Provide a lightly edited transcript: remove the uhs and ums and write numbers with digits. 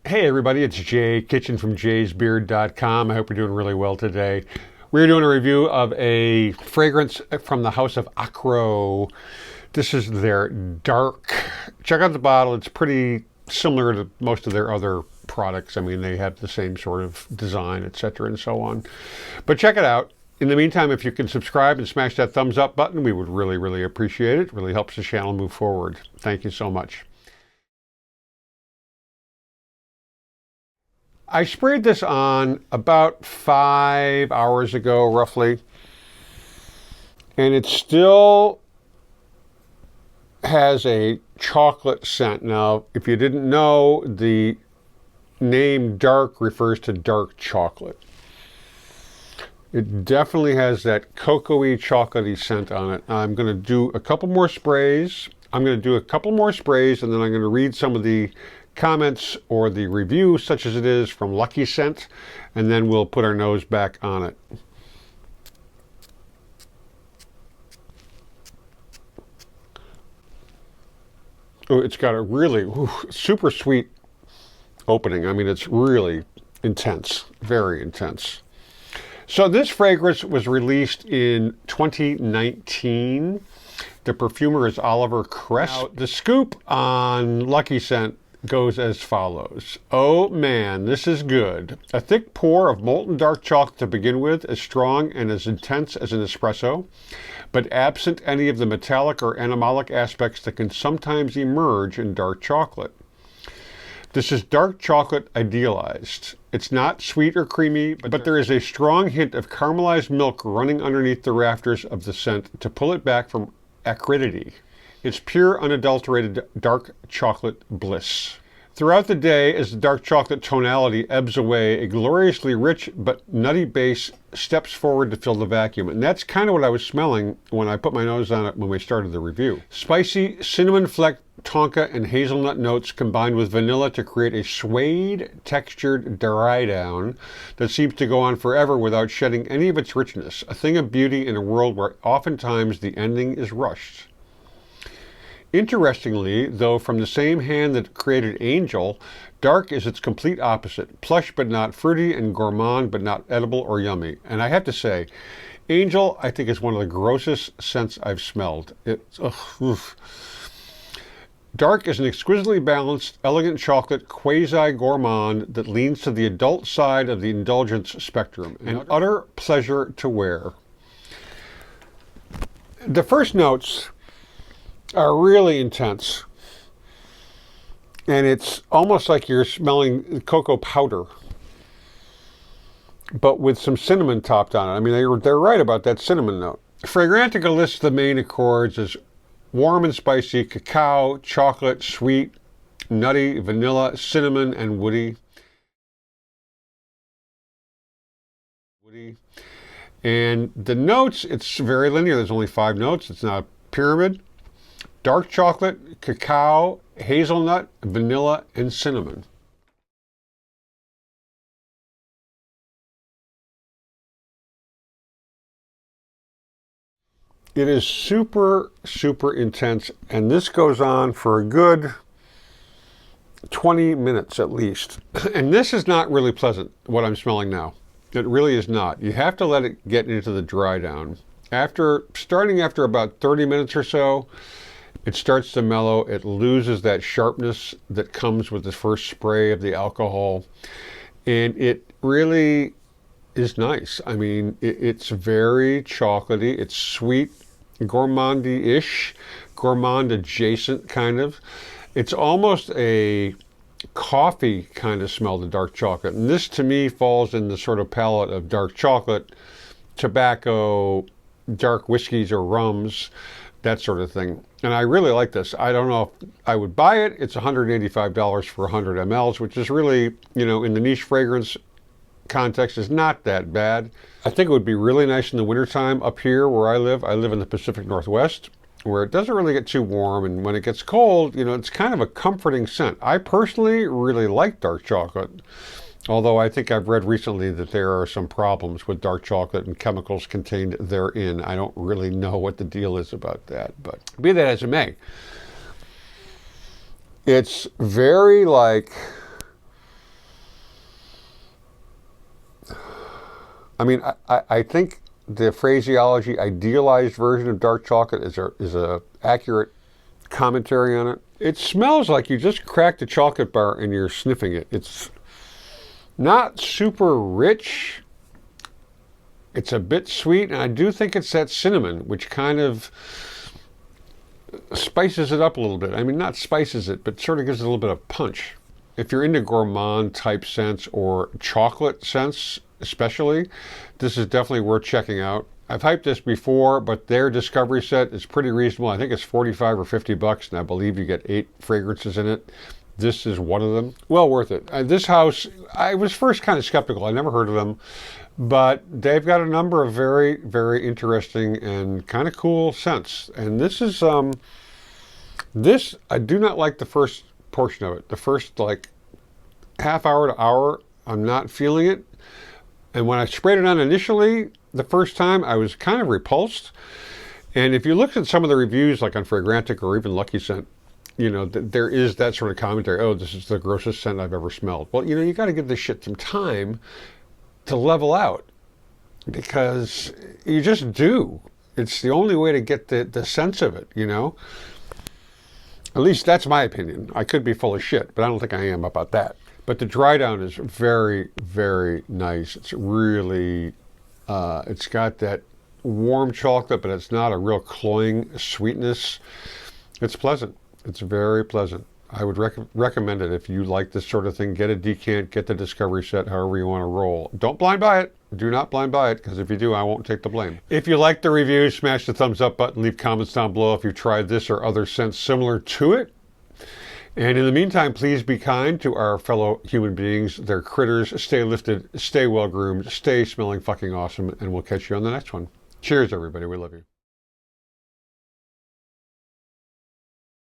Hey everybody, it's Jay Kitchen from jaysbeard.com. I hope you're doing really well today. We're doing a review of a fragrance from the house of Akro. This is their dark. Check out the bottle. It's pretty similar to most of their other products. I mean, they have the same sort of design, etc. and so on. But check it out. In the meantime, if you can subscribe and smash that thumbs up button, we would really appreciate it. It really helps the channel move forward. Thank you so much. I sprayed this on about 5 hours ago, roughly, and it still has a chocolate scent. Now, if you didn't know, the name dark refers to dark chocolate. It definitely has that cocoa-y, chocolatey scent on it. I'm going to do a couple more sprays. And then I'm going to read some of the comments or the review, such as it is, from Lucky Scent, and then we'll put our nose back on it. Oh, it's got a really super sweet opening. I mean, it's really intense, very intense. So this fragrance was released in 2019. The perfumer is Olivier Cresp. Now, the scoop on Lucky Scent goes as follows. Oh man, this is good. A thick pour of molten dark chocolate to begin with, as strong and as intense as an espresso, but absent any of the metallic or animalic aspects that can sometimes emerge in dark chocolate. This is dark chocolate idealized. It's not sweet or creamy, but there is a strong hint of caramelized milk running underneath the rafters of the scent to pull it back from acridity. It's pure, unadulterated dark chocolate bliss. Throughout the day, as the dark chocolate tonality ebbs away, a gloriously rich but nutty base steps forward to fill the vacuum. And that's kind of what I was smelling when I put my nose on it when we started the review. Spicy cinnamon-flecked tonka and hazelnut notes combined with vanilla to create a suede-textured drydown that seems to go on forever without shedding any of its richness. A thing of beauty in a world where oftentimes the ending is rushed. Interestingly, though, from the same hand that created Angel, dark is its complete opposite. Plush but not fruity, and gourmand but not edible or yummy. And I have to say, Angel, I think, is one of the grossest scents I've smelled. Dark is an exquisitely balanced, elegant chocolate quasi-gourmand that leans to the adult side of the indulgence spectrum. An utter pleasure to wear. The first notes are really intense, and it's almost like you're smelling cocoa powder, but with some cinnamon topped on it. I mean, they're right about that cinnamon note. Fragrantica lists the main accords as warm and spicy, cacao, chocolate, sweet, nutty, vanilla, cinnamon, and woody. And the notes, it's very linear. There's only 5 notes. It's not a pyramid. Dark chocolate, cacao, hazelnut, vanilla, and cinnamon. It is super intense, and this goes on for a good 20 minutes at least. And this is not really pleasant, what I'm smelling now. It really is not. You have to let it get into the dry down. Starting after about 30 minutes or so, it starts to mellow. It loses that sharpness that comes with the first spray of the alcohol. And it really is nice. I mean, it's very chocolatey. It's sweet, gourmandy-ish, gourmand adjacent kind of. It's almost a coffee kind of smell to dark chocolate. And this to me falls in the sort of palette of dark chocolate, tobacco, dark whiskeys or rums, that sort of thing. And I really like this. I don't know if I would buy it. It's $185 for 100 mLs, which is really, you know, in the niche fragrance context, is not that bad. I think it would be really nice in the wintertime up here where I live. I live in the Pacific Northwest, where it doesn't really get too warm. And when it gets cold, you know, it's kind of a comforting scent. I personally really like dark chocolate. Although I think I've read recently that there are some problems with dark chocolate and chemicals contained therein. I don't really know what the deal is about that, but be that as it may. It's very like I mean, I think the phraseology idealized version of dark chocolate is a accurate commentary on it. It smells like you just cracked a chocolate bar and you're sniffing it. It's not super rich. It's a bit sweet, and I do think it's that cinnamon, which kind of spices it up a little bit. I mean, not spices it, but sort of gives it a little bit of punch. If you're into gourmand type scents or chocolate scents especially, this is definitely worth checking out. I've hyped this before, but their discovery set is pretty reasonable. I think it's 45 or 50 bucks, and I believe you get 8 fragrances in it. This is one of them. Well worth it. This house, I was first kind of skeptical. I never heard of them, but they've got a number of very, very interesting and kind of cool scents. And this is, this, I do not like the first portion of it. The first like half hour to hour, I'm not feeling it. And when I sprayed it on initially, the first time, I was kind of repulsed. And if you look at some of the reviews, like on Fragrantic or even Lucky Scent, you know, there is that sort of commentary, oh, this is the grossest scent I've ever smelled. Well, you know, you got to give this shit some time to level out, because you just do. It's the only way to get the sense of it, you know? At least that's my opinion. I could be full of shit, but I don't think I am about that. But the drydown is very, very nice. It's really, it's got that warm chocolate, but it's not a real cloying sweetness. It's pleasant. It's very pleasant. I would recommend it if you like this sort of thing. Get a decant, get the discovery set, however you want to roll. Don't blind buy it. Do not blind buy it, because if you do, I won't take the blame. If you like the review, smash the thumbs up button. Leave comments down below if you've tried this or other scents similar to it. And in the meantime, please be kind to our fellow human beings. They're critters. Stay lifted, stay well groomed, stay smelling fucking awesome, and we'll catch you on the next one. Cheers, everybody. We love you.